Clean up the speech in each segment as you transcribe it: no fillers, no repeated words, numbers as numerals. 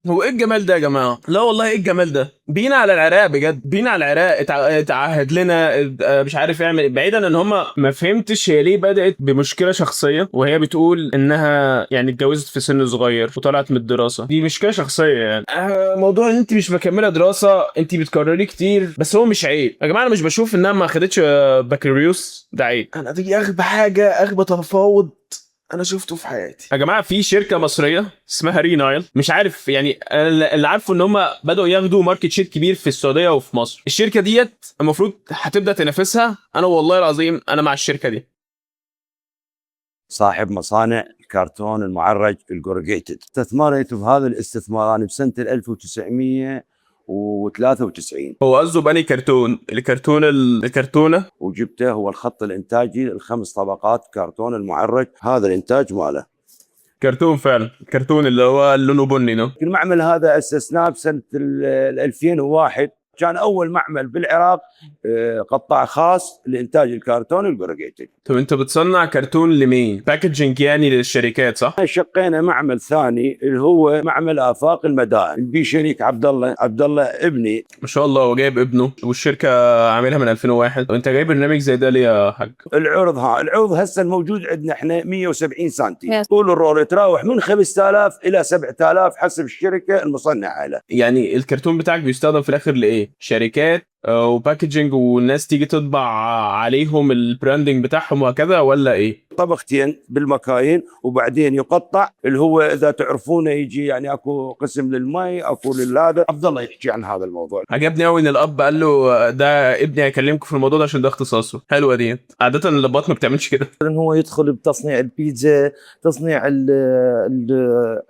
هو ايه الجمال ده يا جماعه؟ لا والله ايه الجمال ده؟ بينا على العراق بجد، بينا على العراق اتعهد لنا مش عارف يعمل بعيدا ان هم ما فهمتش هي ليه بدات بمشكله شخصيه، وهي بتقول انها يعني اتجوزت في سن صغير وطلعت من الدراسه. دي مشكله شخصيه يعني. موضوع ان انت مش مكمله دراسه، انت بتكرري كتير، بس هو مش عيب يا جماعه. انا مش بشوف انها ما خدتش بكالوريوس ده عيب. انا دي اغبى حاجه، اغبى تفاوض انا شفته في حياتي يا جماعه. في شركه مصريه اسمها رينايل، مش عارف يعني، أنا اللي عارفه ان هم بداوا ياخدوا ماركت شير كبير في السعوديه وفي مصر. الشركه ديت المفروض هتبدا تنافسها. انا والله العظيم انا مع الشركه دي. صاحب مصانع الكرتون المعرج الكورجيتد، استثمرت بهذا الاستثمار أنا بسنة 1993 هو قصده بني كرتون، الكرتونه. وجبته هو الخط الإنتاجي الخمس طبقات كرتون المعرج، هذا الإنتاج ماله. كرتون فعلا، الكرتون اللي هو لونه بني ده. المعمل هذا أسسناه بسنة 2001، كان أول معمل بالعراق قطاع خاص لإنتاج الكرتون الكورجيتد. طب انت بتصنع كرتون لمين؟ باكجينج يعني للشركات صح؟ شقينا معمل ثاني اللي هو معمل آفاق المدائن، بيه شريك عبد الله ابني. ما شاء الله، هو جايب ابنه والشركه عاملها من 2001. طب انت جايب برنامج زي ده ليه يا حاج؟ العرض هسه الموجود عندنا احنا 170 سنتي، طول الرول يتراوح من 5000 الى 7000 حسب الشركه المصنعه له. يعني الكرتون بتاعك بيستخدم في الاخر لايه؟ شركات وباكجينج والناس تيجي تطبع عليهم البراندنج بتاعهم وهكذا، ولا ايه؟ طبقتين بالمكاين وبعدين يقطع، اللي هو اذا تعرفونه يجي يعني اكو قسم للمي اكو للهذا. عبد الله يحكي عن هذا الموضوع. عجبني قوي ان الاب قال له ده ابني هيكلمكم في الموضوع ده عشان ده اختصاصه. حلوه دي، عاده الابات ما بتعملش كده. ان هو يدخل بتصنيع البيتزا، تصنيع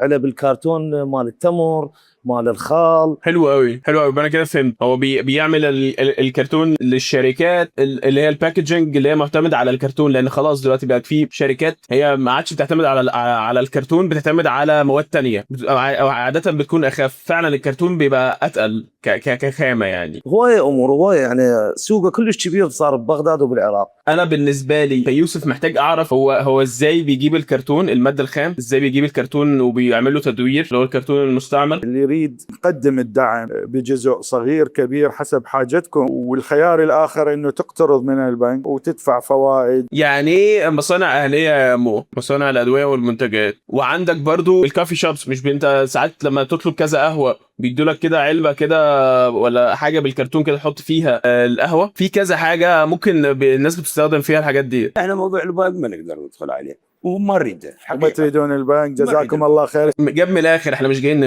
علب الكرتون مال التمر، مال الخال. حلو قوي، حلو قوي. انا كده فهمت. هو بيعمل الكرتون للشركات اللي هي الباكجينج اللي هي معتمد على الكرتون، لان خلاص دلوقتي بقى في شركات هي ما عادش بتعتمد على الكرتون، بتعتمد على مواد تانية او عاده بتكون اخف. فعلا الكرتون بيبقى اتقل كخامه يعني. هواية امور، هواية يعني سوقه كلش كبير صار ببغداد وبالعراق. انا بالنسبه لي كيوسف محتاج اعرف هو ازاي بيجيب الكرتون، الماده الخام ازاي بيجيب الكرتون وبيعمل له تدوير اللي هو الكرتون المستعمل. اللي يريد يقدم الدعم بجزء صغير كبير حسب حاجتكم، والخيار الآخر أنه تقترض من البنك وتدفع فوائد. يعني ايه مصانع اهليه يا مو؟ مصانع الادويه والمنتجات. وعندك برضو الكافي شوبس، مش انت ساعات لما تطلب كذا قهوه بيدوا لك كده علبه كده ولا حاجه بالكرتون كده تحط فيها القهوه. في كذا حاجه ممكن الناس بتستخدم فيها الحاجات دي. احنا موضوع البنك ما نقدر ندخل عليه وما نريده ما تريدون البنك، جزاكم الله خير. جاب من الاخر، احنا مش جايين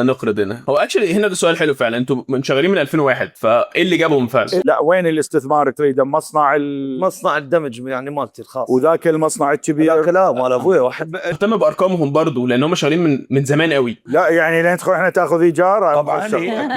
نقرض هنا. هو اكشلي هنا ده سؤال حلو فعلا، انتوا شغالين من 2001، فايه اللي جابهم فعلا؟ لا، وين الاستثمار تريده؟ مصنع الدمج يعني مالتي الخاص، وذاك المصنع الكبير. لا مال ابوي واحد. اهتم بارقامهم برضو لان هم شغالين من زمان قوي. لا يعني لين تدخل احنا تاخذ ايجار طبعا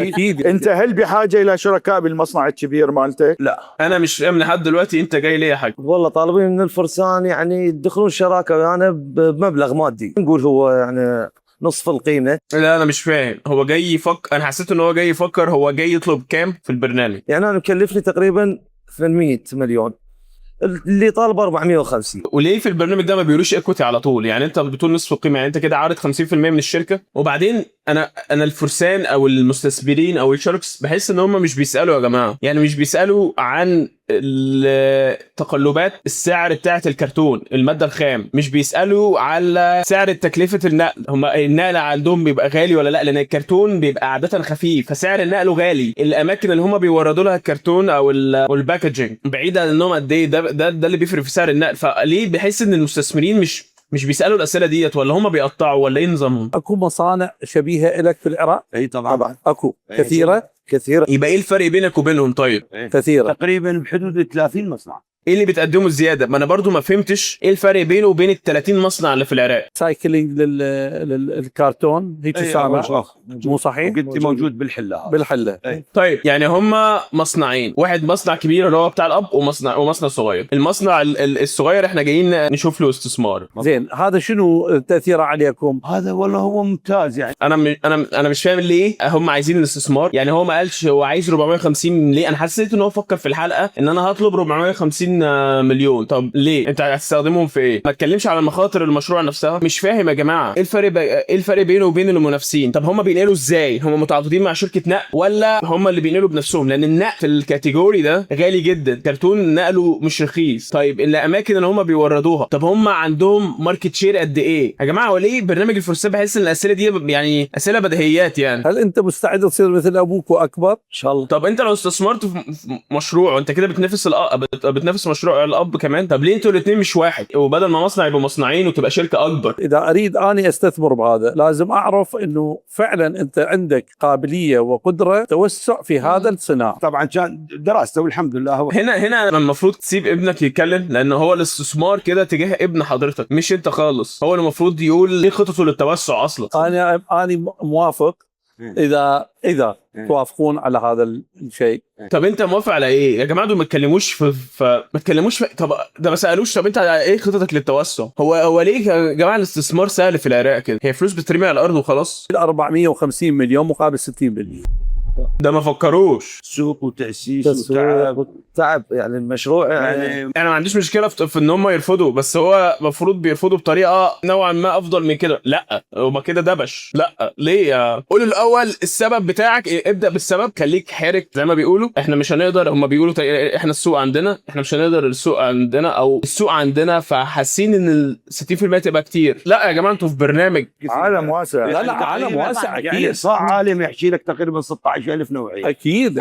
اكيد. انت هل بحاجه الى شركاء بالمصنع الكبير مالتك؟ لا انا مش فاهم لحد دلوقتي انت جاي ليه يا حاج؟ والله طالبين من الفرسان يعني يدخلون شراكه ويانا بمبلغ مادي، نقول هو يعني نصف القيمه. لا انا مش فاهم، هو جاي يفكر، انا حسيت ان هو جاي يفكر هو جاي يطلب كام في البرنامج. يعني انا مكلفني تقريبا 800 مليون، اللي طالب 450. وليه في البرنامج ده ما بيقولوش ايكوتي على طول؟ يعني انت بتقول نصف القيمه، يعني انت كده عارض 50% من الشركه. وبعدين انا الفرسان او المستثمرين او الشركس بحس ان هم مش بيسالوا يا جماعه، يعني مش بيسالوا عن تقلبات السعر بتاعه الكرتون الماده الخام، مش بيسالوا على سعر تكلفه النقل. هم النقل عندهم بيبقى غالي ولا لا؟ لان الكرتون بيبقى عاده خفيف فسعر النقل غالي. الاماكن اللي هم بيوردوا لها الكرتون او الباكجينج بعيد عن انهم قد ايه، ده اللي بيفرق في سعر النقل. فليه بحس ان المستثمرين مش بيسالوا الاسئله ديت، ولا هم بيقطعوا، ولا ايه نظامهم؟ اكو مصانع شبيهه لك في العراق؟ اي طبعا اكو كثيره. يبقى ايه الفرق بينك وبينهم طيب؟ كثيره تقريبا بحدود 30 مصنع. ايه اللي بتقدمه الزياده؟ ما انا برضو ما فهمتش ايه الفرق بينه وبين ال 30 مصنع اللي في العراق. سايكلينج للكرتون هيك سامع؟ مو صحيح؟ قلت موجود بالحله. بالحله. طيب يعني هما مصنعين، واحد مصنع كبير اللي هو بتاع الاب، ومصنع صغير. المصنع الصغير احنا جايين نشوف له استثمار. زين، هذا شنو تاثيره عليكم؟ هذا والله هو ممتاز يعني. انا مش فاهم ليه هم عايزين الاستثمار. يعني هو ما قالش هو عايز 450 ليه؟ انا حسيت ان هو فكر في الحلقه ان انا هطلب 450 مليون. طب ليه انت هتستخدمهم في ايه؟ ما تكلمش على مخاطر المشروع نفسها. مش فاهم يا جماعه ايه الفرق ايه الفرق بينه وبين المنافسين؟ طب هم بينقلوا ازاي؟ هم متعاقدين مع شركه نقل ولا هم اللي بينقلوا بنفسهم؟ لان النقل في الكاتيجوري ده غالي جدا، كرتون نقله مش رخيص. طيب الاماكن اللي هم بيوردوها، طب هم عندهم ماركت شير قد ايه يا جماعه؟ وليه برنامج الفرسان بحس ان الاسئله دي يعني اسئله بديهيات يعني. هل انت مستعد تصير مثل ابوك واكبر ان شاء الله؟ طب انت لو استثمرت في مشروع وانت كده بتنافس بتنافس مشروع الاب كمان، طب ليه انتوا الاثنين مش واحد؟ وبدل ما مصنع يبقى مصنعين وتبقى شركه اكبر. اذا اريد اني استثمر بهذا لازم اعرف انه فعلا انت عندك قابليه وقدره توسع في هذا الصناعه. طبعا كان دراسته والحمد لله هو هنا المفروض تسيب ابنك يتكلم، لان هو الاستثمار كده تجاه ابن حضرتك مش انت خالص. هو المفروض يقول ليه خططه للتوسع اصلا. انا موافق اذا توافقون على هذا الشيء. طب انت موافق على ايه يا جماعه؟ دول ما اتكلموش ما اتكلموش طب ده ما سالوش طب انت ايه خطتك للتوسع؟ هو ليه يا جماعه الاستثمار سهل في العراق كده؟ هي فلوس بترمي على الارض وخلاص. 450 مليون مقابل 60 مليون. ده ما فكروش. سوق وتاسيس وتعب تعب يعني المشروع يعني انا ما عنديش مشكله في ان هم يرفضوا، بس هو المفروض بيرفضوا بطريقه نوعا ما افضل من كده. لا هما كده دبش. لا ليه يا قول الاول السبب بتاعك إيه؟ ابدا بالسبب، خليك حرك زي ما بيقولوا. احنا مش هنقدر، هما بيقولوا احنا السوق عندنا، احنا مش هنقدر السوق عندنا او السوق عندنا، فحاسين ان ال 60% تبقى كتير. لا يا جماعه انتوا في برنامج عالم واسع. لا عالم واسع يعني اكيد. صاع عالم يحكي لك تقريبا 16,000 نوعيه. اكيد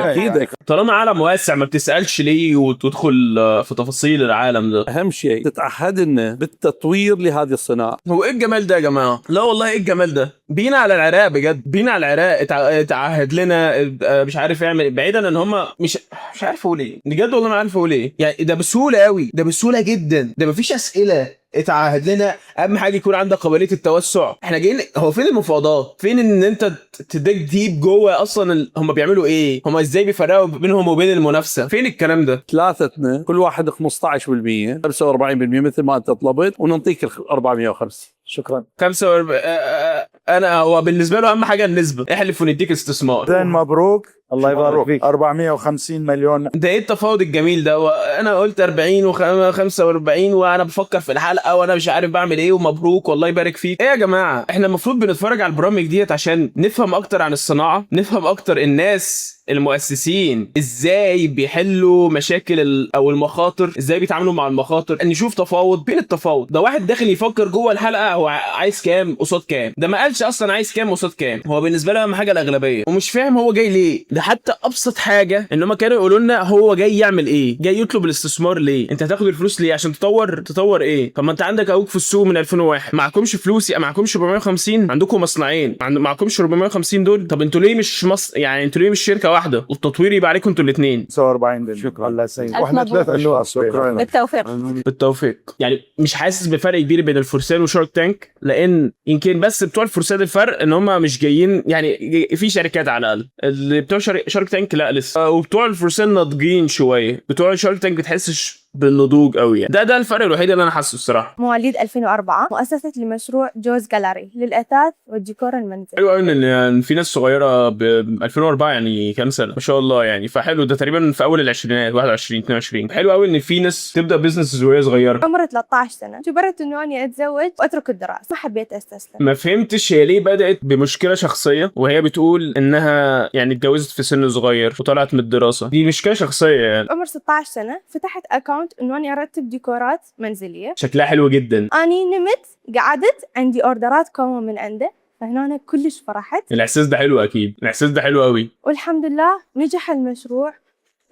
طالما عالم واسع ما بتسالش ليه وتدخل في تفاصيل العالم ده. اهم شيء تتعهدنا بالتطوير لهذه الصناعه. هو ايه الجمال ده يا جماعه؟ لا والله ايه الجمال ده؟ بينا على العراق بجد، بينا على العراق اتعهد لنا مش عارف يعمل، بعيدا ان هم مش عارف اقول ايه بجد، والله ما عارف اقول ايه. يعني ده بسهوله قوي، ده بسهوله جدا، ده مفيش اسئله. اتعهد لنا اهم حاجه يكون عندك قابليه التوسع. احنا جايين، هو فين المفاوضات؟ فين ان انت تديك ديب جوه اصلا هم بيعملوا ايه؟ هم ازاي بيفرقوا بينهم وبين المنافسه؟ فين الكلام ده؟ ثلاثتنا كل واحد 15%، 45% مثل ما انت طلبت، ونعطيك ال 450. شكرا. 45 انا هو بالنسبه له اهم حاجه النسبه، احلف ونديك استثمار. زين مبروك. الله يبارك فيك. 450 مليون. ده ايه التفاوض الجميل ده؟ وانا قلت 40 و45 وانا بفكر في الحلقه وانا مش عارف بعمل ايه، ومبروك والله يبارك فيك. ايه يا جماعه؟ احنا المفروض بنتفرج على البرامج ديت عشان نفهم اكتر عن الصناعه، نفهم اكتر الناس المؤسسين ازاي بيحلوا مشاكل او المخاطر، ازاي بيتعاملوا مع المخاطر، نشوف تفاوض بين التفاوض. ده واحد داخل يفكر جوه الحلقه هو عايز كام قصاد كام، ده ما قالش اصلا عايز كام قصاد كام. هو بالنسبه له اهم حاجه الاغلبيه، ومش فاهم هو جاي ليه. ده حتى ابسط حاجه ان هم كانوا يقولوا لنا هو جاي يعمل ايه، جاي يطلب الاستثمار ليه، انت هتاخد الفلوس ليه عشان تطور ايه؟ طب ما انت عندك اهوك في السوق من 2001 معكمش فلوس، معكمش 450، عندكم مصنعين معكمش 450 دول. طب انتوا ليه مش يعني انتوا ليه مش شركه واحده والتطوير يبقى عليكم انتوا الاثنين؟ 45 دنيا. شكرا الله يسعدك. واحنا 3 اشخاص. شكرا. بالتوفيق. بالتوفيق. يعني مش حاسس بفرق كبير بين الفرسان وشارك تانك، لان يمكن بس بتوع الفرسان الفرق ان هم مش جايين، يعني في شركات على الاقل، اللي بتوع شارك تانك لا لسه، وبتوع الفرسان ناضجين شويه، بتوع شارك تانك بتحسش بالنضوج قوي يعني. ده الفرق الوحيد اللي انا حاسه الصراحه. مواليد 2004، مؤسست لمشروع جوز جاليري للأثاث والديكور المنزلي. حلو قوي ان يعني في ناس صغيره ب 2004 يعني كام سنه ما شاء الله يعني، فحلو. ده تقريبا في اول العشرينات 21 22. حلو قوي ان في ناس تبدا بزنس وهي صغيره. عمري 13 سنة اجبرت انه اني اتزوج واترك الدراسة، ما حبيت استسلم. ما فهمتش هي ليه بدات بمشكله شخصيه، وهي بتقول انها يعني اتجوزت في سن صغير وطلعت من الدراسه. دي مشكله شخصيه يعني. عمر 16 سنة فتحت اكاونت انه اني ارتب ديكورات منزلية. شكلها حلو جدا. اني نمت قعدت عندي اوردرات قومة من عنده، فهنا أنا كلش فرحت. الاحساس ده حلو، اكيد الاحساس ده حلو قوي. والحمد لله نجح المشروع،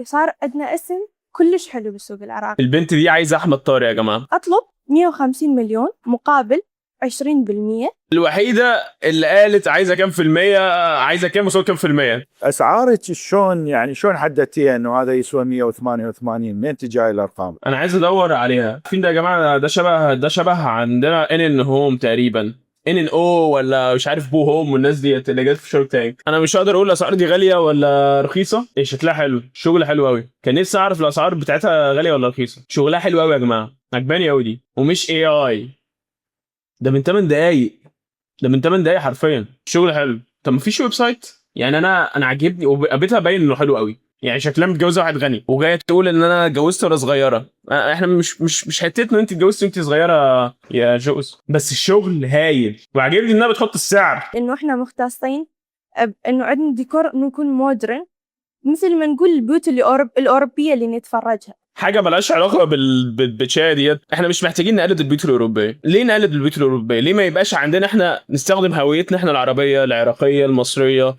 صار عندنا اسم كلش حلو بالسوق العراقي. البنت دي عايزه احمد طارق يا جماعه. اطلب 150 مليون مقابل 20%. الوحيده اللي قالت عايزه كام في المية، عايزه كام وصول كام في المية. اسعارك شلون يعني شلون حددتيها انه هذا يسوى 188؟ منين تجي الارقام؟ انا عايز ادور عليها. فين ده يا جماعه؟ ده شبه عندنا ان هوم تقريبا، ان او ولا مش عارف بو هوم والناس ديت اللي جت في شارك تانك. انا مش هقدر اقول الاسعار دي غاليه ولا رخيصه. ايه شكلها حلو، الشغل حلو قوي. كان نفسي اعرف الاسعار بتاعتها غاليه ولا رخيصه. شغلها حلو قوي يا جماعه، عجباني قوي دي. ومش اي اي، ده من 8 دقايق، ده من 8 دقايق حرفيا. الشغل حلو. طب ما فيش ويب سايت؟ يعني انا عاجبني وقابلتها باين انه حلو قوي. يعني شكلها متجوزه واحد غني وجايه تقول ان انا اتجوزت وانا صغيره. احنا مش حتتنا انت اتجوزتي وانت صغيره يا جوز، بس الشغل هايل وعجبني انها بتحط السعر. إنه إحنا مختصين إنه عندنا ديكور إنه يكون مودرن، مثل ما نقول البيوت الأوروبية اللي نتفرجها. حاجه ملهاش علاقه بالبتشايه ديت. احنا مش محتاجين نقلد البيوت الاوروبيه. ليه نقلد البيوت الاوروبيه؟ ليه ما يبقاش عندنا احنا نستخدم هويتنا احنا العربيه العراقيه المصريه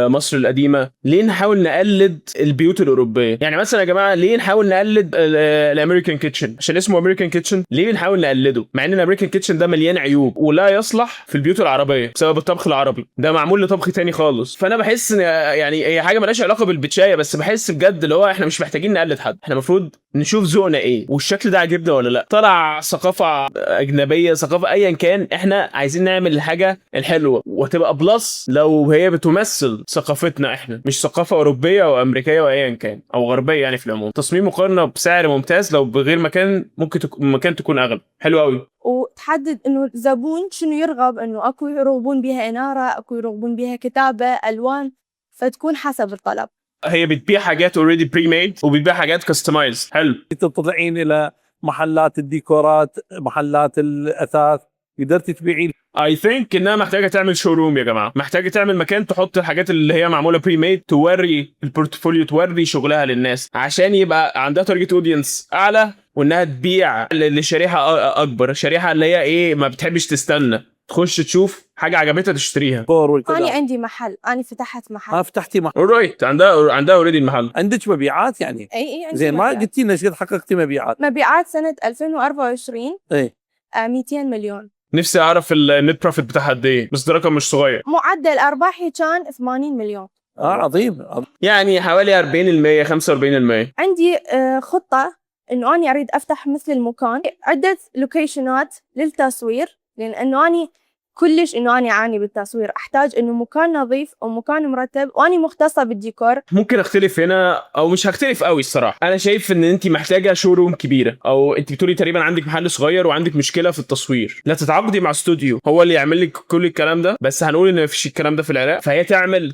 مصر القديمه؟ ليه نحاول نقلد البيوت الاوروبيه؟ يعني مثلا يا جماعه ليه نحاول نقلد الامريكان كيتشن عشان اسمه امريكان كيتشن؟ ليه نحاول نقلده مع ان الامريكان كيتشن ده مليان عيوب ولا يصلح في البيوت العربيه بسبب الطبخ العربي ده معمول لطبخ تاني خالص. فانا بحس ان يعني هي حاجه ملهاش علاقه بالبتشايه، بس بحس بجد اللي هو احنا مش محتاجين نقلد حد. احنا المفروض نشوف ذوقنا ايه والشكل ده عجبنا ولا لا. طلع ثقافه اجنبيه ثقافه ايا كان، احنا عايزين نعمل الحاجه الحلوه وتبقى بلس لو هي بتمثل ثقافتنا احنا، مش ثقافه اوروبيه او امريكيه او ايا كان او غربيه. يعني في العموم تصميم مقارنه بسعر ممتاز، لو بغير مكان ممكن مكان تكون اغلى. حلو قوي. وتحدد إنه الزبون شنو يرغب، إنه أكو يرغبون بها إنارة، أكو يرغبون بها كتابة، ألوان، فتكون حسب الطلب. هي بتبيع حاجات اوريدي بري ميد وبتبيع حاجات كاستمايز. حلو. تطلعين الى محلات الديكورات، محلات الاثاث، قدرتي تبيعين. اي ثينك انها محتاجه تعمل شوروم يا جماعه، محتاجه تعمل مكان تحط الحاجات اللي هي معموله بري ميد، توري البورتفوليو، توري شغلها للناس عشان يبقى عندها تارجت اودينس اعلى، وانها تبيع لشريحه اكبر، شريحه اللي هي ايه ما بتحبش تستنى تخش تشوف حاجه عجبتها تشتريها. أنا عندي محل، أنا فتحت محل. فتحتي محل. اورايت، عندها اوريدي المحل. عندك مبيعات يعني؟ أي عندي زين، ما مبيعات. قلتي لنا ايش قد حققتي مبيعات؟ مبيعات سنة 2024 ايه 200 مليون. نفسي اعرف النت بروفيت بتاعها قد ايه، بس ده رقم مش صغير. معدل أرباحي كان 80 مليون. عظيم. يعني حوالي 40% 45%. عندي خطة إنه أنا أريد أفتح مثل المكان عدة لوكيشنات للتصوير، لأنه أنا كلش إنه أنا أعاني بالتصوير، أحتاج إنه مكان نظيف أو مكان مرتب، وأنا مختصة بالديكور. ممكن اختلف هنا او مش هختلف قوي الصراحه. انا شايف ان انت محتاجه شوروم كبيره، او انت بتقولي تقريبا عندك محل صغير وعندك مشكله في التصوير، لا تتعاقدي مع استوديو هو اللي يعمل لك كل الكلام ده، بس هنقول ان مفيش الكلام ده في العراق. فهي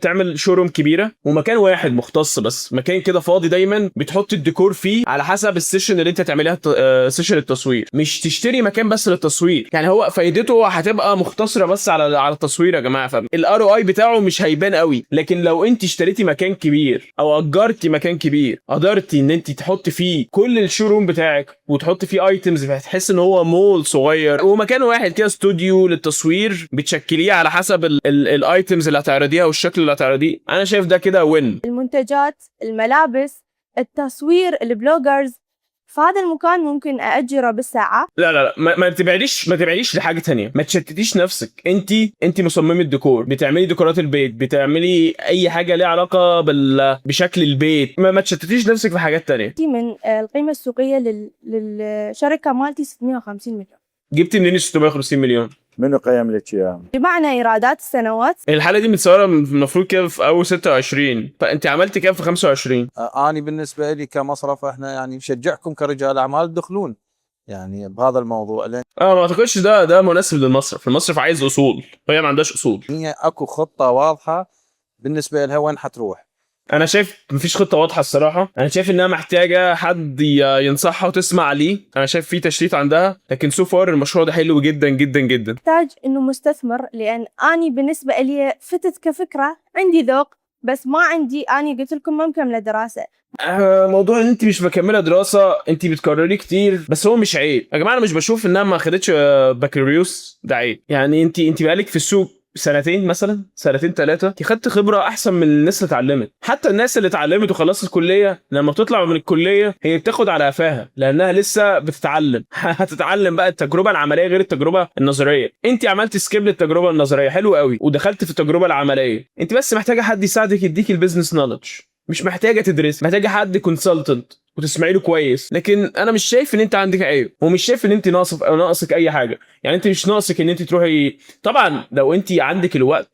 تعمل شوروم كبيره ومكان واحد مختص بس، مكان كده فاضي دايما بتحط الديكور فيه على حسب السيشن اللي انت تعمليها، سيشن التصوير، مش تشتري مكان بس للتصوير. يعني هو فايدته هتبقى مختصره بس على التصوير يا جماعه. فاهم الار او اي بتاعه مش هيبان قوي، لكن لو انت اشتريتي مكان كبير او اجرتي مكان كبير، قدرتي ان انت تحطي فيه كل الشوروم بتاعك وتحطي فيه ايتمز، فهتحس ان هو مول صغير ومكان واحد كده استوديو للتصوير بتشكليه على حسب الايتمز اللي هتعرضيها والشكل اللي هتعرضيه. انا شايف ده كده وين. المنتجات، الملابس، التصوير، البلوجرز، فهذا المكان ممكن أأجره بالساعة. لا ما تبعديش لحاجه تانية، ما تشتتيش نفسك. انت مصممه ديكور، بتعملي ديكورات البيت، بتعملي اي حاجه ليها علاقه بشكل البيت، ما تشتتيش نفسك في حاجات تانية. من القيمة السوقية للشركة مالتي 650 مليون. جبتي منين 650 مليون؟ منو قيم لك اياها؟ بمعنى إيرادات السنوات. الحاله دي متصوره المفروض كده في اول 26، فانت عملتي كام في 25؟ أنا بالنسبة لي كمصرف احنا يعني نشجعكم كرجال أعمال تدخلون يعني بهذا الموضوع، لأن ما اعتقدش ده مناسب للمصرف. المصرف عايز اصول، وهي ما عندهاش اصول. هي أكو خطة واضحة بالنسبة لها وين حتروح. انا شايف مفيش خطه واضحه الصراحه. انا شايف انها محتاجه حد ينصحها وتسمع ليه. انا شايف في تشتيت عندها، لكن سو فار المشروع ده حلو جدا جدا جدا. محتاج إنه مستثمر، لأن أني بالنسبة لي فتت كفكرة، عندي ذوق بس ما عندي. أني قلت لكم ما مكملة دراسة. موضوع ان انت مش مكمله دراسه، انت بتكرري كتير، بس هو مش عيب يا جماعه. انا مش بشوف انها ما خدتش بكالوريوس ده عيب. يعني انت بقالك في السوق سنتين مثلا، سنتين 3، انت خدت خبره احسن من الناس اللي اتعلمت. حتى الناس اللي اتعلمت وخلصت الكليه لما بتطلع من الكليه هي بتاخد على قفاها لانها لسه بتتعلم. هتتعلم بقى التجربه العمليه غير التجربه النظريه. انت عملت سكيب للتجربه النظريه حلو قوي ودخلت في التجربه العمليه. انت بس محتاجه حد يساعدك يديك البيزنس نوليدج، مش محتاجه تدرس، محتاجه حد كونسلتنت وتسمعي له كويس. لكن انا مش شايف ان انت عندك عيب، ومش شايف ان انت ناقصك اي حاجه. يعني انت مش ناقصك ان انت تروحي. طبعا لو انت عندك الوقت،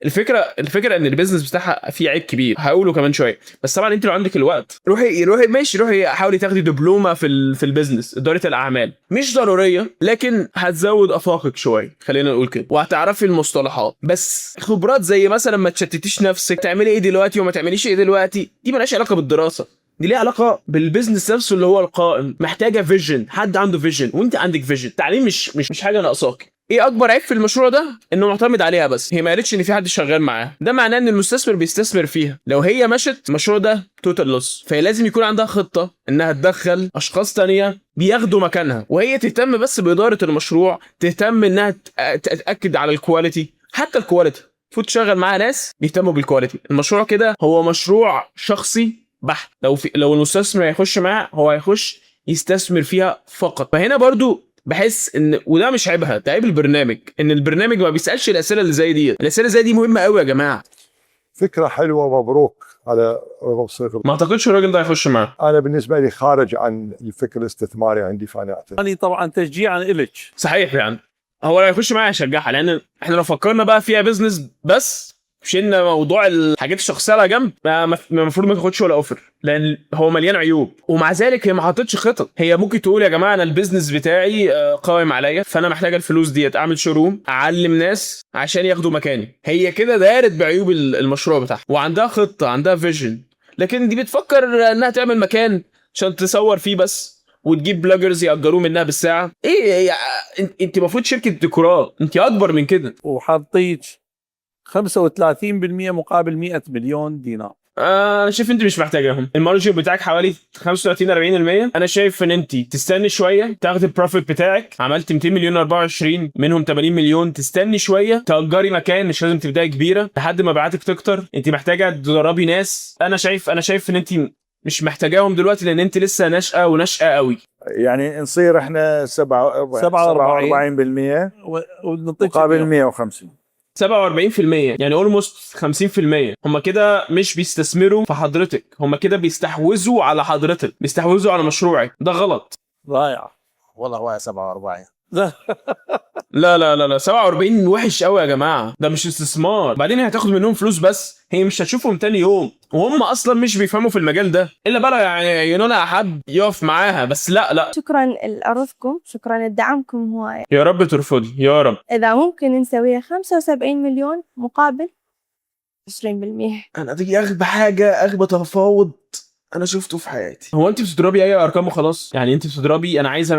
الفكره ان البيزنس بتاعها فيه عيب كبير هقوله كمان شويه، بس طبعا انت لو عندك الوقت روحي حاولي تاخدي دبلومه في البيزنس، اداره الاعمال. مش ضروريه، لكن هتزود افاقك شويه، خلينا نقول كده، وهتعرفي المصطلحات. بس خبرات زي مثلا ما تشتتيش نفسك، تعملي ايه دلوقتي وما تعمليش ايه دلوقتي، دي مالهاش علاقه بالدراسه. دي ليها علاقه بالبيزنس نفسه اللي هو القائم. محتاجه فيجن، حد عنده فيجن، وانت عندك فيجن. التعليم مش حاجه ناقصاك. ايه اكبر عيب في المشروع ده؟ انه معتمد عليها بس، هي ما قالتش ان في حد شغال معاه. ده معناه ان المستثمر بيستثمر فيها. لو هي مشت المشروع ده توتال لوس. فهي لازم يكون عندها خطه انها تدخل اشخاص تانية بياخدوا مكانها، وهي تهتم بس باداره المشروع، تهتم انها تتاكد على الكواليتي. حتى الكواليتي المفروض تشغل معاها ناس بيهتموا بالكواليتي. المشروع كده هو مشروع شخصي بحت. لو المستثمر هيخش معاه، هو هيخش يستثمر فيها فقط. فهنا برضو بحس ان، وده مش عيبها، ده عيب البرنامج، ان البرنامج ما بيسالش الاسئله اللي زي دي. الاسئله زي دي مهمه قوي يا جماعه. فكرة حلوة، مبروك على رغب صغر. ما اعتقدش الراجل ده هيخش معاه. أنا بالنسبة لي خارج عن الفكر الاستثماري عندي، فأنا أعتقد أنا طبعا تشجيعا إلك. صحيح يعني. هو لو هيخش معاه هيشجعها، لان احنا لو فكرنا بقى فيها بيزنس بس، شلنا موضوع الحاجات الشخصيه على جنب، المفروض ما تاخدش ولا اوفر، لان هو مليان عيوب. ومع ذلك هي ما حطتش خطط. هي ممكن تقول يا جماعه انا البيزنس بتاعي قائم عليا، فانا محتاجه الفلوس ديت اعمل شوروم، اعلم ناس عشان ياخدوا مكاني. هي كده دارت بعيوب المشروع بتاعها، وعندها خطه، عندها فيجن. لكن دي بتفكر انها تعمل مكان عشان تصور فيه بس، وتجيب بلوجرز يأجروه منها بالساعه. ايه انت المفروض شركه ديكورات، انت اكبر من كده. وحطيت 35% مقابل 100 مليون دينار. انا شايف انت مش محتاجاهم. المارجن بتاعك حوالي 35-40%. انا شايف ان انت تستني شويه، تاخد البروفيت بتاعك. عملت 200 مليون 24 منهم 80 مليون. تستني شويه، تأجري مكان، مش لازم تبداي كبيره لحد ما مبيعاتك تكتر. انت محتاجه تدربي ناس. انا شايف ان انت مش محتاجاهم دلوقتي، لان انت لسه ناشئه قوي. يعني نصير احنا 47% مقابل 150. 47%، يعني اولموست 50%. هم كده مش بيستثمروا في حضرتك، هم كده بيستحوذوا على حضرتك، بيستحوذوا على مشروعك. ده غلط. رائع. والله هو 47. لا 47 وحش قوي يا جماعه. ده مش استثمار. بعدين هي هتاخد منهم فلوس بس، هي مش هتشوفهم تاني يوم، وهم اصلا مش بيفهموا في المجال ده الا بقى يعني ينونا حد يقف معاها بس. لا شكرا لأرضكم، شكرا لدعمكم هواية. يا رب ترفضي يا رب. إذا ممكن نسويها 75 مليون مقابل 20%. انا دي اغبى حاجه، اغبى تفاوض انا شفته في حياتي. هو انت بتضربي اي ارقام وخلاص؟ يعني انت بتضربي انا عايزه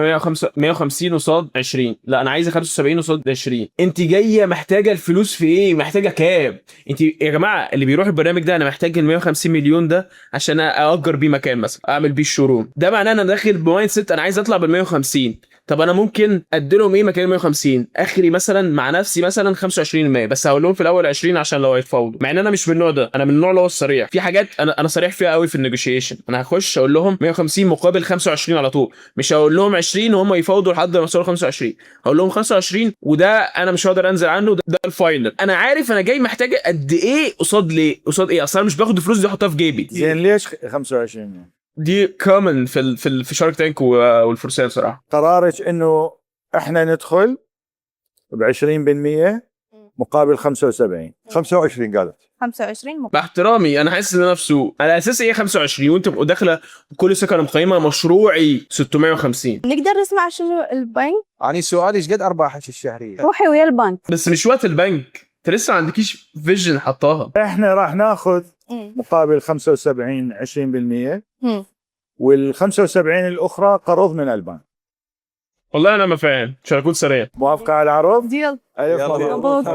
150 قصاد 20، لا انا عايزه 75 قصاد 20. انت جايه محتاجه الفلوس في ايه؟ محتاجه كام؟ انت يا جماعه اللي بيروح البرنامج ده، انا محتاج ال 150 مليون ده عشان ااجر بيه مكان مثلا، اعمل بيه الشوروم. ده معناه انا داخل بمايند سيت انا عايز اطلع بال 150. طب انا ممكن اديلهم ايه مكان 150؟ اخري مثلا مع نفسي مثلا 25%، بس هقول لهم في الاول 20 عشان لو هيتفاوضوا. مع ان انا مش من النوع ده، انا من النوع اللي هو الصريح. في حاجات انا صريح فيها قوي في النيجوشيشن. انا هخش اقول لهم 150 مقابل 25 على طول، مش هقول لهم 20 وهم يفاوضوا لحد ما يوصلوا 25. هقول لهم 25 وده انا مش هقدر انزل عنه، ده الفاينل. انا عارف انا جاي محتاج قد ايه قصاد ليه، قصاد ايه. اصلا مش باخد الفلوس دي احطها في جيبي. زين ليش 25؟ دي كومن في شارك تانك والفرسان صراحه. قرارك انه احنا ندخل ب 20% مقابل 75. 25 قالت. 25 مقابل. باحترامي انا حاسس ان نفسه على اساس ايه 25 وانت داخله بكل ثقه. انا مقيمه مشروعي 650. نقدر نسمع شنو البنك؟ يعني سؤالي ايش قد ارباحك الشهريه؟ روحي ويا البنك. بس مش وقت البنك، انت لسه ما عندكيش فيجن حطاها. احنا راح ناخذ مقابل 75 20%، وال 75 الاخرى قرض من البنك. والله انا ما فاهم، مش هكون سريع. موافقه على العرض؟ ديل. مبروك.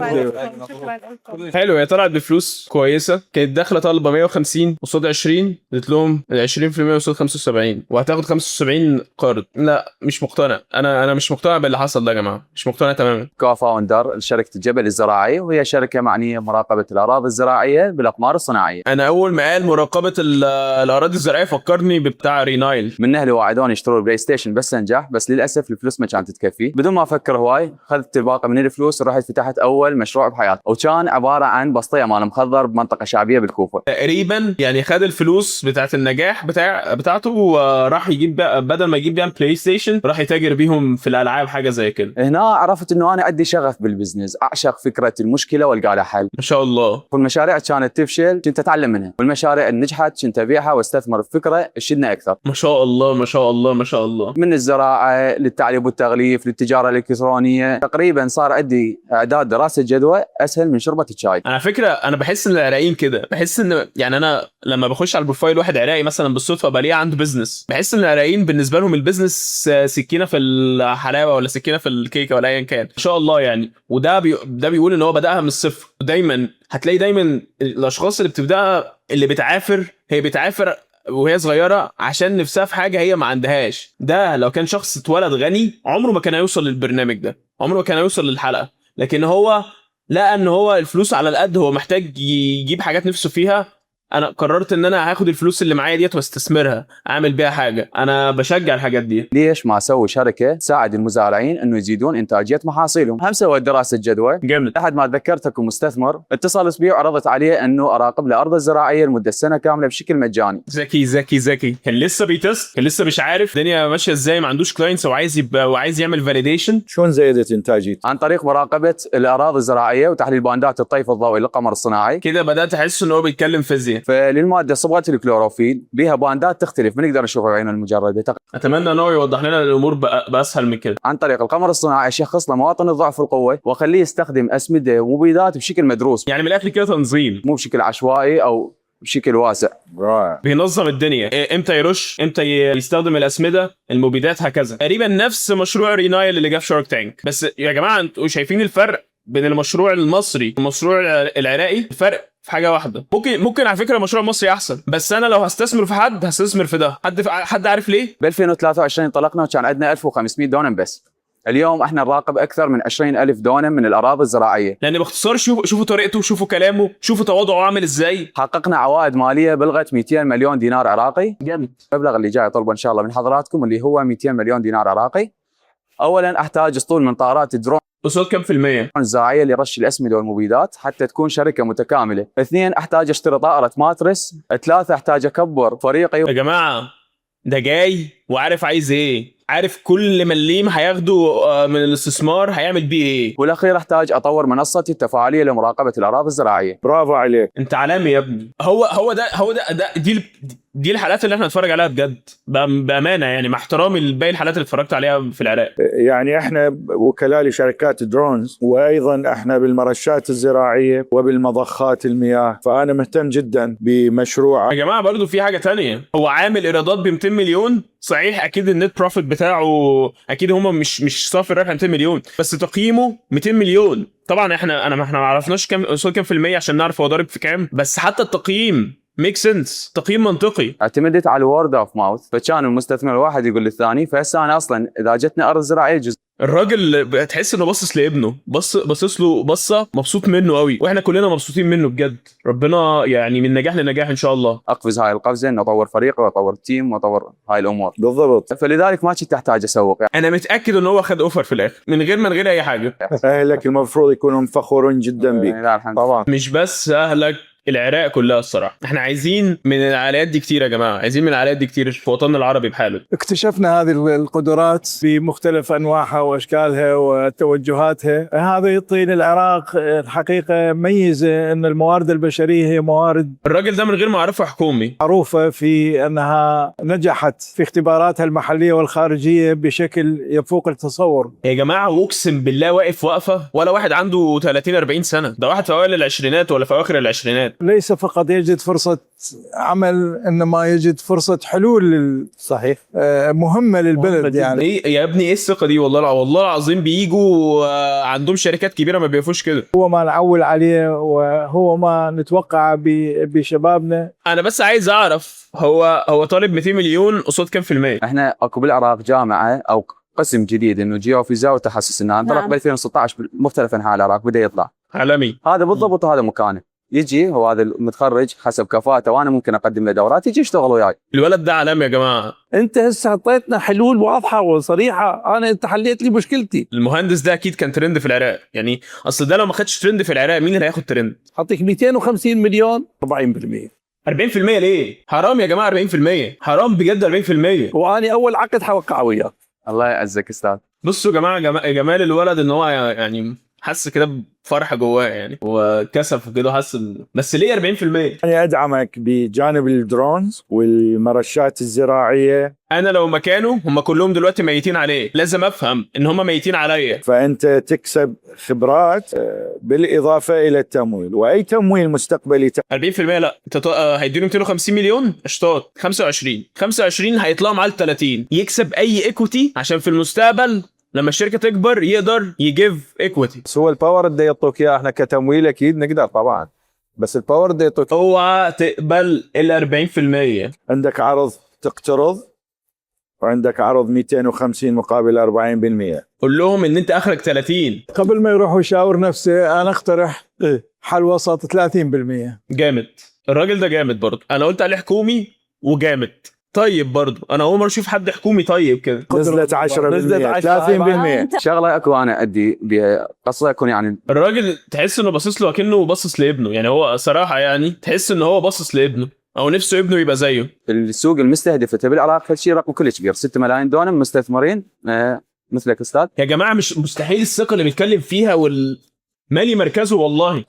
حلو. هي طلعت بفلوس كويسه. كانت داخله طالبه 150 قصاد 20، اديت لهم ال 20% قصاد 75 وهتاخد 75 قرض. لا مش مقتنع. انا مش مقتنع باللي حصل ده يا جماعه، مش مقتنع تماما. كوفاوندر لشركه الجبل الزراعي، وهي شركه معنيه بمراقبه الاراضي الزراعيه بالاقمار الصناعيه. انا اول ما قال مراقبه الاراضي الزراعيه فكرني ببتاع رينايل. من اهلي وعدون يشتروا البلاي ستيشن بس نجح، بس للاسف الفلوس ما كانت تكفي. بدون ما افكر هواي اخذت الباقي من الفلوس ورحت فتحت اول مشروع بحياتي، وكان عباره عن بسطيه مال مخضر بمنطقه شعبيه بالكوفه. تقريبا يعني خد الفلوس بتاعت النجاح بتاعته وراح يجيب بدل ما يجيب بيهم بلاي ستيشن راح يتاجر بيهم في الالعاب، حاجه زي كده. هنا عرفت انه انا عندي شغف بالبزنس، اعشق فكره المشكله والقى لها حل. ما شاء الله. والمشاريع كانت تفشل كنت اتعلم منها، والمشاريع اللي نجحت كنت ابيعها واستثمر في فكره تشدنا اكثر. ما شاء الله ما شاء الله ما شاء الله. من الزراعه للتعليب والتغليف للتجاره الالكترونيه، تقريبا صار عندي تخلي اعداد دراسه جدوى اسهل من شربة الشاي. على فكره انا بحس ان العراقيين كده، بحس ان يعني انا لما بخش على البروفايل واحد عراقي مثلا بالصدفه بلاقيه عنده بزنس، بحس ان العراقيين بالنسبه لهم البزنس سكينه في الحلاوه ولا سكينه في الكيكه ولا ايا كان ان شاء الله يعني. وده ده بيقول ان هو بداها من الصفر. دايما هتلاقي دايما الاشخاص اللي بتبداها اللي بتعافر، هي بتعافر وهي صغيره عشان نفسها في حاجه هي ما عندهاش. ده لو كان شخص اتولد غني عمره ما كان هيوصل للبرنامج ده، عمره ما كان هيوصل للحلقه. لكن هو لقى ان هو الفلوس على القد، هو محتاج يجيب حاجات نفسه فيها. انا قررت ان انا هاخد الفلوس اللي معايا ديت واستثمرها، اعمل بيها حاجه. انا بشجع الحاجات دي. ليش ما اسوي شركه تساعد المزارعين انه يزيدون انتاجيه محاصيلهم؟ هم سويت دراسه جدوى جامد. لحد ما تذكرتكم مستثمر اتصل بي وعرضت عليه انه اراقب له ارضه الزراعيه لمده سنه كامله بشكل مجاني. ذكي كان لسه بيتست، كان لسه مش عارف الدنيا ماشيه ازاي، ما عندوش كلاينتس وعايز يعمل فاليديشن. شلون زيدت انتاجيته؟ عن طريق مراقبه الاراضي الزراعيه وتحليل باندات الطيف الضوئي للقمر الصناعي. كده بدات احس ان هو بيتكلم فيزياء. فللماده صبغه الكلوروفيل بها باندات تختلف، ما نقدر نشوفها بعين المجرده. اتمنى ان هو يوضح لنا الامور باسهل من كده. عن طريق القمر الصناعي يشخص له مواطن الضعف والقوه واخليه يستخدم اسمده ومبيدات بشكل مدروس، يعني من الاخر كده تنظيم، مو بشكل عشوائي او بشكل واسع. رائع. بينظم الدنيا. امتى يرش، امتى يستخدم الاسمده، المبيدات، هكذا. تقريبا نفس مشروع رينايل اللي جه في شارك تانك. بس يا جماعه انتوا شايفين الفرق بين المشروع المصري والمشروع العراقي؟ الفرق في حاجه واحده. ممكن على فكره المشروع المصري احسن، بس انا لو هستثمر في حد هستثمر في ده. حد عارف ليه؟ ب 2023 انطلقنا وكان عندنا 1500 دونم بس. اليوم احنا نراقب اكثر من 20,000 دونم من الاراضي الزراعيه. لان باختصار شوفوا طريقته، شوفوا كلامه، شوفوا تواضعه عامل ازاي. حققنا عوائد ماليه بلغت 200 مليون دينار عراقي. جامد. المبلغ اللي جاي طلبه ان شاء الله من حضراتكم اللي هو 200 مليون دينار عراقي. اولا احتاج اسطول من طائرات الدرون قصاد كم في المية؟ الزراعيه لرش الاسمده والمبيدات حتى تكون شركه متكامله. اثنين، احتاج اشتري طائره ماترس. ثلاثه، احتاج اكبر فريقي. يا جماعه ده جاي وعارف عايز ايه، عارف كل مليم هياخده من الاستثمار هيعمل بيه ايه. والاخير احتاج اطور منصتي التفاعليه لمراقبه الاراضي الزراعيه. برافو عليك. انت عالمي يا ابني. هو ده دي الحالات اللي احنا نتفرج عليها بجد بامانه، يعني مع احترامي لباقي الحالات اللي اتفرجت عليها في العراق. يعني احنا وكلاء لشركات درونز، وايضا احنا بالمرشات الزراعيه وبالمضخات المياه، فانا مهتم جدا بمشروع. يا جماعه برضو في حاجه تانية، هو عامل ايرادات ب 200 مليون صحيح، اكيد النت بروفيت بتاعه اكيد هم مش صافي الربح 200 مليون، بس تقييمه 200 مليون. طبعا احنا ما عرفناش كام في المية عشان نعرف هو ضارب في كام، بس حتى التقييم ميك سنس، تقييم منطقي. اعتمدت على الورد اوف ماوث، فكان المستثمر الواحد يقول للثاني. فهسه انا اصلا اذا جتني ارض زراعيه جزء، الراجل بتحس انه باصص لابنه، باصص له بصه، مبسوط منه قوي، واحنا كلنا مبسوطين منه بجد. ربنا يعني من نجاح لنجاح ان شاء الله. اقفز هاي القفزه انه اطور فريقي واطور التيم واطور هاي الامور. بالضبط. فلذلك ما كنت احتاج اسوق يعني. انا متاكد انه هو خد اوفر في الاخر من غير اي حاجه. اهلك المفروض يكونوا فخورين جدا بك. لا الحمد. طبعا. مش بس اهلك، العراق كلها الصراحه. احنا عايزين من العائلات دي كتير يا جماعه، عايزين من العائلات دي كتير في وطننا العربي بحاله. اكتشفنا هذه القدرات بمختلف انواعها واشكالها وتوجهاتها. هذا يعطي للعراق الحقيقه ميزه ان الموارد البشريه هي موارد. الراجل ده من غير ما اعرفه حكومي، معروفه في انها نجحت في اختباراتها المحليه والخارجيه بشكل يفوق التصور. يا جماعه واقسم بالله واقف وقفه ولا واحد عنده 30 40 سنه، ده واحد في اوائل العشرينات ولا في اواخر العشرينات. ليس فقط يجد فرصة عمل، إنما يجد فرصة حلول صحيح مهمة للبلد. يعني ايه يا ابني، ايه الثقه دي؟ والله العظيم بيجوا عندهم شركات كبيره ما بيقفوش كده. هو ما نعول عليه وهو ما نتوقع بشبابنا. انا بس عايز اعرف هو طالب 200 مليون قصاد كم في المية؟ احنا اكو بالعراق جامعه او قسم جديد انه جيوفيزياء وتحسس، انه انطلق ب 2016 بمختلف انحاء العراق، بدا يطلع عالمي. هذا بالضبط وهذا مكانه. يجي هو هذا المتخرج حسب كفاءته وانا ممكن اقدم له دورات، يجي يشتغل وياي. الولد ده عالمي يا جماعه. انت هسه اعطيتنا حلول واضحه وصريحه، انت حليت لي مشكلتي. المهندس ده اكيد كان ترند في العراق، يعني اصل ده لو ما خدش ترند في العراق مين اللي هياخد ترند؟ اعطيك 250 مليون 40%. 40% ليه؟ حرام يا جماعه 40%، حرام بجد 40%. واني اول عقد حوقع وياك. الله يعزك استاذ. بصوا يا جماعه جمال الولد ان هو يعني حاسس كده بفرحه جواه يعني، وكسف كده حاسس بس ليه 40%؟ أنا أدعمك بجانب الدرونز والمرشات الزراعية. انا لو مكانه هم كلهم دلوقتي ميتين عليه، لازم افهم ان هم ميتين عليا. فأنت تكسب خبرات بالإضافة إلى التمويل، وأي تمويل مستقبلي 40% لا انت هيديله 250 مليون اشطاط، 25 هيطلعوا معاه ال 30 يكسب اي ايكوتي، عشان في المستقبل لما الشركه تكبر يقدر يجيف ايكوتي. بس هو الباور اللي يعطوك اياه احنا كتمويل اكيد نقدر طبعا، بس الباور اللي يعطوك اوعى تقبل ال 40%. عندك عرض تقترض، وعندك عرض 250 مقابل 40%. قول لهم ان انت اخرك 30. قبل ما يروح ويشاور نفسه انا اقترح حل وسط 30%. جامد الراجل ده، جامد برضه. انا قلت عليه حكومي وجامد طيب برضه، انا اول مره اشوف حد حكومي طيب كده. نزلت 10%، 30%. شغله اكو انا ادي بقصه اكون يعني الراجل تحس انه باصص له اكنه باصص لابنه، يعني هو صراحه يعني تحس ان هو باصص لابنه او نفسه ابنه يبقى زيه. السوق المستهدفه بالعراق هالشيء رقم كلش كبير، 6 ملايين دونم مستثمرين مثلك استاذ. يا جماعه مش مستحيل الثقه اللي بيتكلم فيها والمالي مركزه والله.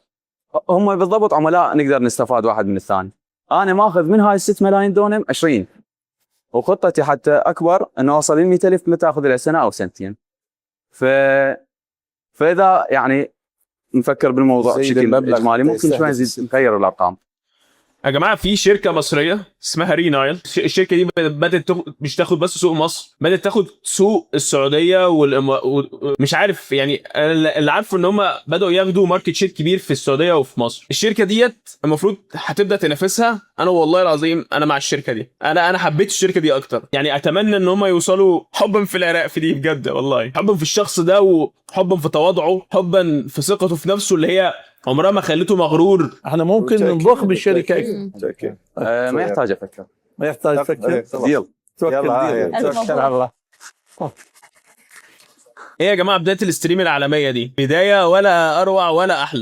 هم بالضبط عملاء نقدر نستفاد واحد من الثاني. انا ماخذ من هاي 6 ملايين دونم 20، وخطتي حتى اكبر انه اوصل ل 100,000 متى اخذ له سنه او سنتين. فاذا يعني نفكر بالموضوع بشكل اجمالي ممكن شوي نزيد نغير الارقام. يا جماعه في شركه مصريه اسمها رينايل، الشركه دي بدات مش تاخد بس سوق مصر، بدات تاخد سوق السعوديه مش عارف يعني. اللي عارفه ان هم بداوا ياخدوا ماركت شير كبير في السعوديه وفي مصر. الشركه ديت المفروض هتبدا تنافسها. انا والله العظيم انا مع الشركه دي، انا حبيت الشركه دي اكتر يعني. اتمنى ان هم يوصلوا حبا في العراق في دي بجد والله، حبا في الشخص ده وحبا في تواضعه، حبا في ثقته في نفسه اللي هي عمرها ما خلته مغرور. احنا ممكن نضخ بالشركه. ما يحتاج افكر، ما يحتاج افكر. ديل توكل على الله. ايه يا جماعه بدايه الاستريم العالميه دي بدايه ولا اروع ولا احلى.